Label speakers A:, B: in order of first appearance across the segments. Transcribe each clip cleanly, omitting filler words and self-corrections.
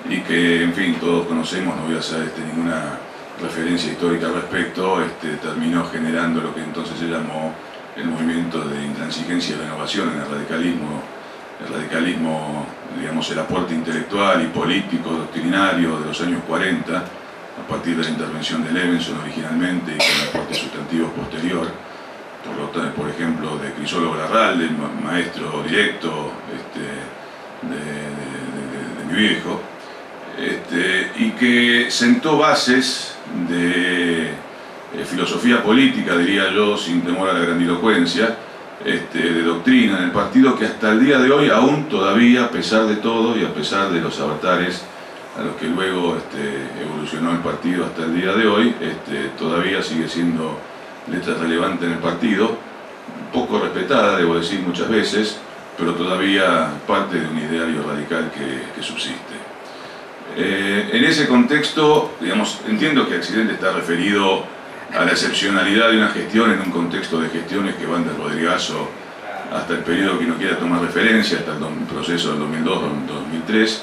A: y que, en fin, todos conocemos, no voy a hacer ninguna referencia histórica al respecto, terminó generando lo que entonces se llamó el movimiento de intransigencia y renovación en el radicalismo, digamos, el aporte intelectual y político, doctrinario de los años 40, a partir de la intervención de Levenson originalmente y con aporte sustantivo posterior, por ejemplo, de Crisólogo Larralde, maestro directo de mi viejo, y que sentó bases de filosofía política, diría yo, sin temor a la grandilocuencia, de doctrina en el partido, que hasta el día de hoy, aún todavía, a pesar de todo y a pesar de los avatares a los que luego evolucionó el partido hasta el día de hoy, todavía sigue siendo letra relevante en el partido, poco respetada, debo decir, muchas veces, pero todavía parte de un ideario radical que subsiste. En ese contexto, digamos, entiendo que accidente está referido a la excepcionalidad de una gestión en un contexto de gestiones que van del Rodrigazo hasta el periodo que uno quiera tomar referencia, hasta el proceso del 2002-2003,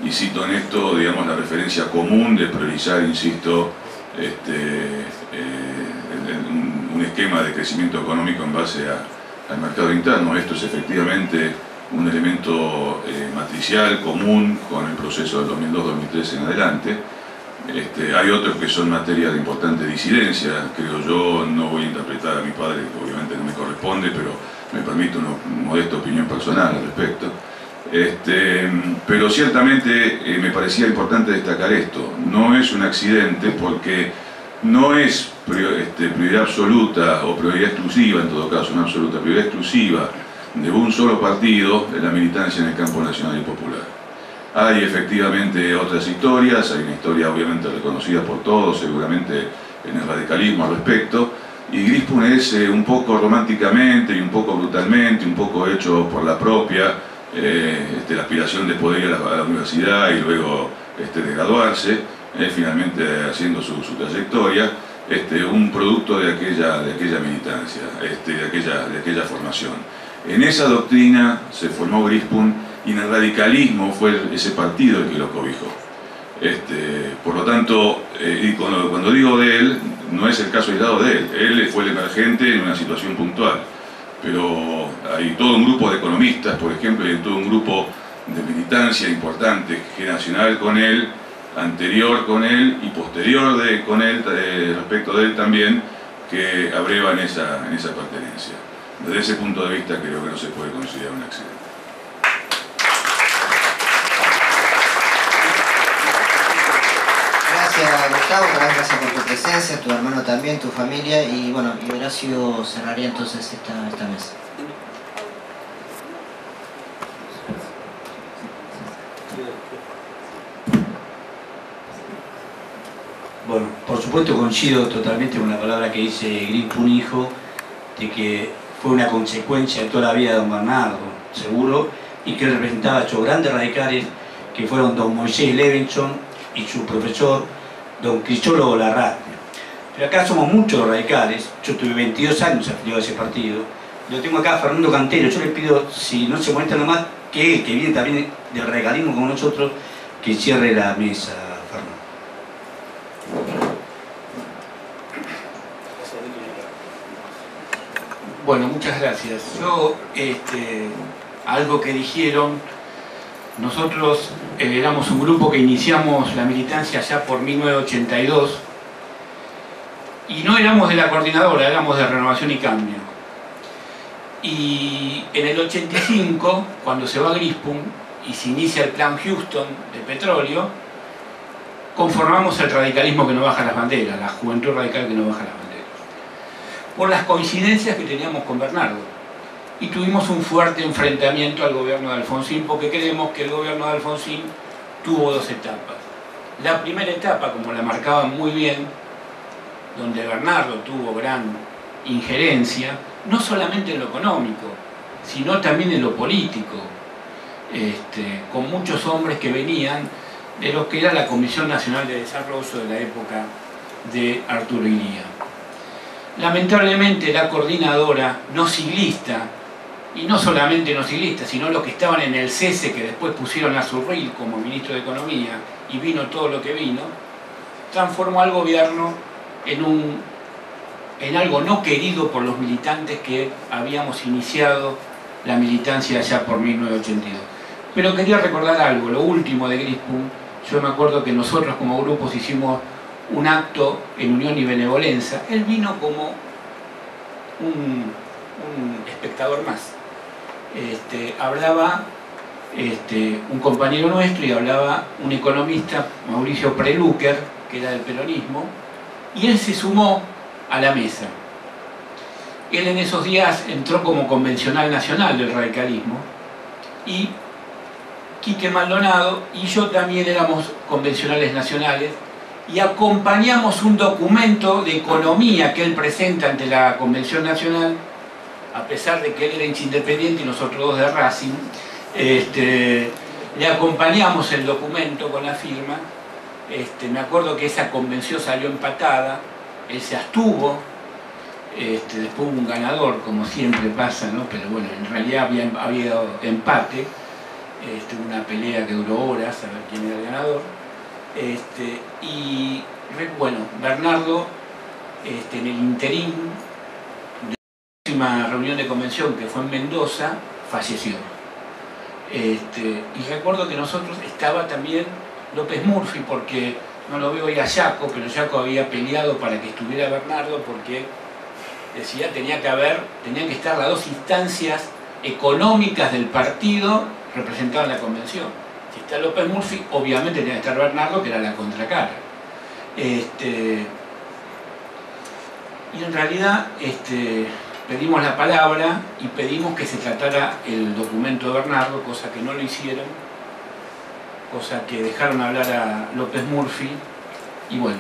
A: y cito en esto, digamos, la referencia común de priorizar, insisto, un esquema de crecimiento económico en base al mercado interno. Esto es efectivamente un elemento matricial, común, con el proceso del 2002-2003 en adelante. Hay otros que son materia de importante disidencia, creo yo. No voy a interpretar a mi padre, que obviamente no me corresponde, pero me permito una modesta opinión personal al respecto. Pero ciertamente me parecía importante destacar esto. No es un accidente porque no es prioridad absoluta o prioridad exclusiva, en todo caso, una absoluta prioridad exclusiva de un solo partido en la militancia en el campo nacional y popular. Hay efectivamente otras historias, hay una historia obviamente reconocida por todos, seguramente en el radicalismo al respecto, y Grispun es un poco románticamente y un poco brutalmente, un poco hecho por la propia, la aspiración de poder ir a la universidad y luego de graduarse, finalmente haciendo su trayectoria, un producto de aquella militancia, de aquella formación. En esa doctrina se formó Grispun y en el radicalismo fue ese partido el que lo cobijó. Por lo tanto, y cuando digo de él, no es el caso aislado de él. Él fue el emergente en una situación puntual. Pero hay todo un grupo de economistas, por ejemplo, y hay todo un grupo de militancia importante, generacional con él, anterior con él y posterior con él, respecto de él también, que abrevan esa pertenencia. Desde ese punto de vista creo que no se puede considerar un accidente.
B: Gracias, Gustavo, gracias por tu presencia, tu hermano también, tu familia, y bueno, y Horacio cerraría entonces esta mesa.
C: Bueno, por supuesto coincido totalmente con la palabra que dice Grispun hijo, de que fue una consecuencia de toda la vida de don Bernardo, seguro, y que representaba a estos grandes radicales que fueron don Moisés Levenson y su profesor, don Crisólogo Larralde. Pero acá somos muchos los radicales, yo tuve 22 años afiliado a ese partido, lo tengo acá a Fernando Cantero. Yo le pido, si no se molesta nomás, que él, que viene también del radicalismo con nosotros, que cierre la mesa, Fernando.
D: Bueno, muchas gracias. Yo, algo que dijeron, nosotros éramos un grupo que iniciamos la militancia ya por 1982 y no éramos de la coordinadora, éramos de Renovación y Cambio. Y en el 85, cuando se va Grispun y se inicia el Plan Houston de petróleo, conformamos el radicalismo que no baja las banderas, la juventud radical que no baja las banderas, por las coincidencias que teníamos con Bernardo. Y tuvimos un fuerte enfrentamiento al gobierno de Alfonsín, porque creemos que el gobierno de Alfonsín tuvo dos etapas. La primera etapa, como la marcaban muy bien, donde Bernardo tuvo gran injerencia, no solamente en lo económico, sino también en lo político, con muchos hombres que venían de lo que era la Comisión Nacional de Desarrollo de la época de Arturo Illia. Lamentablemente la coordinadora no siglista y no solamente no ciclistas, sino los que estaban en el cese, que después pusieron a Surril como ministro de Economía, y vino todo lo que vino, transformó al gobierno en algo no querido por los militantes que habíamos iniciado la militancia allá por 1982. Pero quería recordar algo, lo último de Grispum. Yo me acuerdo que nosotros como grupos hicimos un acto en Unión y Benevolencia. Él vino como un espectador más. Hablaba un compañero nuestro y hablaba un economista, Mauricio Prelucker, que era del peronismo, y él se sumó a la mesa. Él en esos días entró como convencional nacional del radicalismo, y Quique Maldonado y yo también éramos convencionales nacionales, y acompañamos un documento de economía que él presenta ante la Convención Nacional, a pesar de que él era hincha independiente y nosotros dos de Racing. Le acompañamos el documento con la firma. Me acuerdo que esa convención salió empatada, él se abstuvo, después hubo un ganador, como siempre pasa, ¿no? Pero bueno, en realidad había empate, una pelea que duró horas a ver quién era el ganador. Y bueno, Bernardo, en el interín de la última reunión de convención, que fue en Mendoza, falleció. Y recuerdo que nosotros estaba también López Murphy, porque no lo veo hoy a Jaco, pero Jaco había peleado para que estuviera Bernardo, porque decía tenían que estar las dos instancias económicas del partido representadas en la convención. Si está López Murphy, obviamente tenía que estar Bernardo, que era la contracara. Y en realidad pedimos la palabra y pedimos que se tratara el documento de Bernardo, cosa que no lo hicieron, cosa que dejaron hablar a López Murphy, y bueno,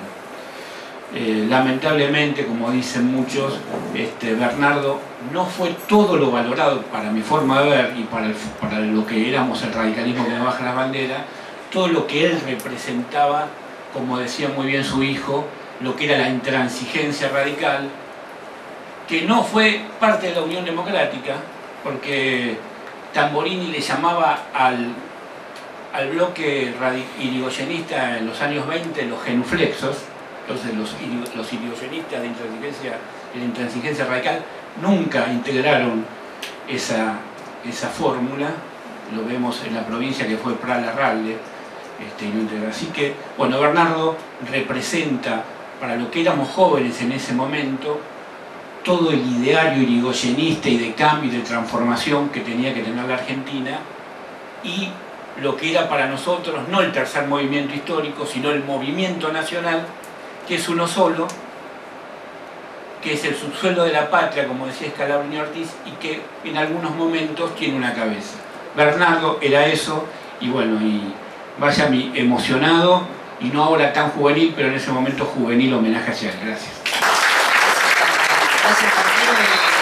D: lamentablemente, como dicen muchos, Bernardo no fue todo lo valorado, para mi forma de ver y para lo que éramos el radicalismo que no baja las banderas, todo lo que él representaba, como decía muy bien su hijo, lo que era la intransigencia radical, que no fue parte de la Unión Democrática, porque Tamborini le llamaba al bloque irigoyenista en los años 20 los genuflexos. Entonces los irigoyenistas de la intransigencia radical nunca integraron esa fórmula. Lo vemos en la provincia que fue Prat-Larralde, y no integró. Así que, bueno, Bernardo representa, para lo que éramos jóvenes en ese momento, todo el ideario irigoyenista y de cambio y de transformación que tenía que tener la Argentina, y lo que era para nosotros no el tercer movimiento histórico, sino el movimiento nacional, que es uno solo, que es el subsuelo de la patria, como decía Scalabrini Ortiz, y que en algunos momentos tiene una cabeza. Bernardo era eso, y bueno, y vaya mi emocionado, y no ahora tan juvenil, pero en ese momento juvenil homenaje hacia él. Gracias.
B: Gracias, Martino.